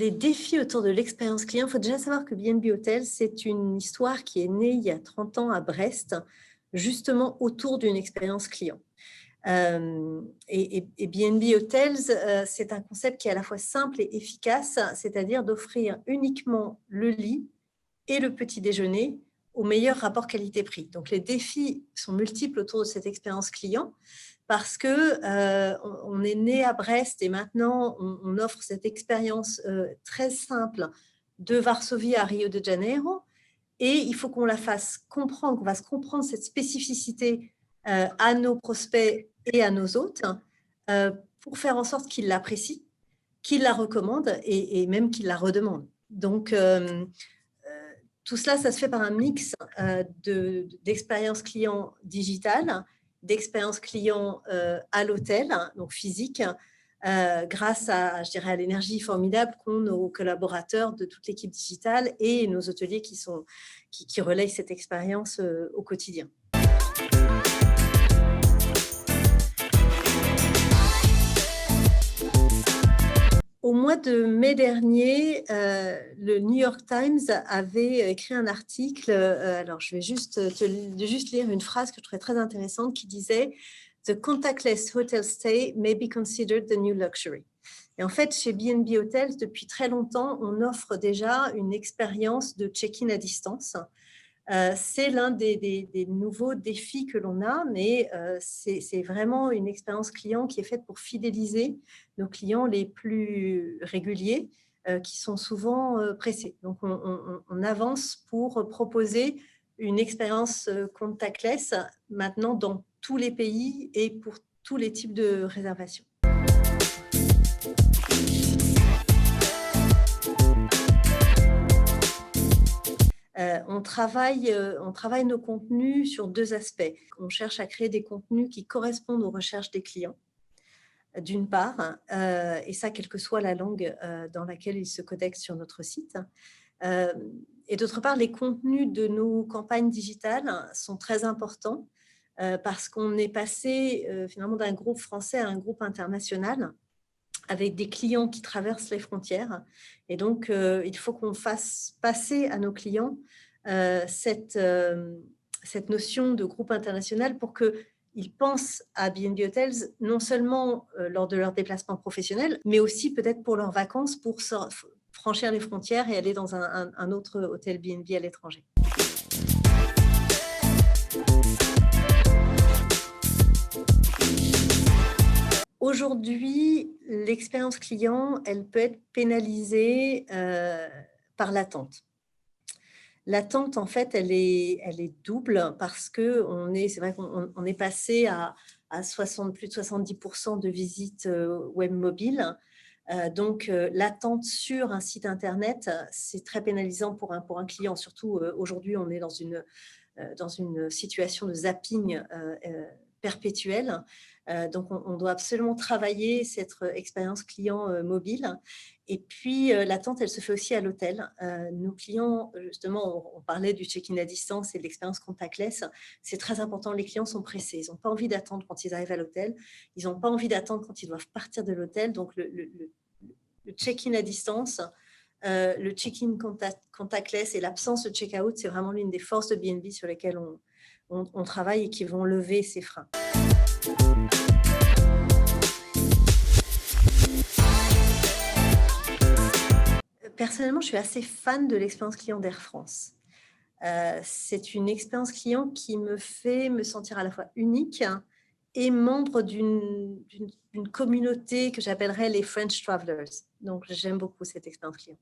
les défis autour de l'expérience client, il faut déjà savoir que B&B Hotels, c'est une histoire qui est née il y a 30 ans à Brest, justement autour d'une expérience client. Et B&B Hotels, c'est un concept qui est à la fois simple et efficace, c'est-à-dire d'offrir uniquement le lit et le petit déjeuner au meilleur rapport qualité-prix. Donc, les défis sont multiples autour de cette expérience client parce que on est né à Brest et maintenant on offre cette expérience très simple de Varsovie à Rio de Janeiro, et il faut qu'on la fasse comprendre, qu'on fasse comprendre cette spécificité à nos prospects et à nos hôtes pour faire en sorte qu'ils l'apprécient, qu'ils la recommandent et même qu'ils la redemandent. Donc, tout cela, ça se fait par un mix d'expérience client digitale, d'expérience client à l'hôtel, donc physique, grâce à, je dirais, à l'énergie formidable qu'ont nos collaborateurs de toute l'équipe digitale et nos hôteliers qui relayent cette expérience au quotidien. Au mois de mai dernier, le New York Times avait écrit un article, alors je vais juste lire une phrase que je trouvais très intéressante qui disait « The contactless hotel stay may be considered the new luxury ». Et en fait, chez B&B Hotels, depuis très longtemps, on offre déjà une expérience de check-in à distance. C'est l'un des nouveaux défis que l'on a, mais c'est vraiment une expérience client qui est faite pour fidéliser nos clients les plus réguliers, qui sont souvent pressés. Donc, on avance pour proposer une expérience contactless maintenant dans tous les pays et pour tous les types de réservations. On travaille nos contenus sur deux aspects. On cherche à créer des contenus qui correspondent aux recherches des clients, d'une part, et ça, quelle que soit la langue dans laquelle ils se connectent sur notre site. Et d'autre part, les contenus de nos campagnes digitales sont très importants parce qu'on est passé finalement d'un groupe français à un groupe international avec des clients qui traversent les frontières. Et donc, il faut qu'on fasse passer à nos clients cette notion de groupe international pour qu'ils pensent à B&B Hotels non seulement lors de leur déplacement professionnel, mais aussi peut-être pour leurs vacances, pour franchir les frontières et aller dans un autre hôtel B&B à l'étranger. Aujourd'hui, l'expérience client, elle peut être pénalisée par l'attente. L'attente, en fait, elle est double parce que c'est vrai qu'on est passé à plus de 70% de visites web mobiles. Donc, l'attente sur un site Internet, c'est très pénalisant pour un client. Surtout, aujourd'hui, on est dans une situation de zapping perpétuelle. Donc, on doit absolument travailler cette expérience client mobile. Et puis, l'attente, elle se fait aussi à l'hôtel. Nos clients, justement, on parlait du check-in à distance et de l'expérience contactless. C'est très important. Les clients sont pressés. Ils n'ont pas envie d'attendre quand ils arrivent à l'hôtel. Ils n'ont pas envie d'attendre quand ils doivent partir de l'hôtel. Donc, le check-in à distance, le check-in contactless et l'absence de check-out, c'est vraiment l'une des forces de B&B sur lesquelles on travaille et qui vont lever ces freins. Personnellement, je suis assez fan de l'expérience client d'Air France. C'est une expérience client qui me fait me sentir à la fois unique et membre d'une communauté que j'appellerais les French Travelers. Donc, j'aime beaucoup cette expérience client.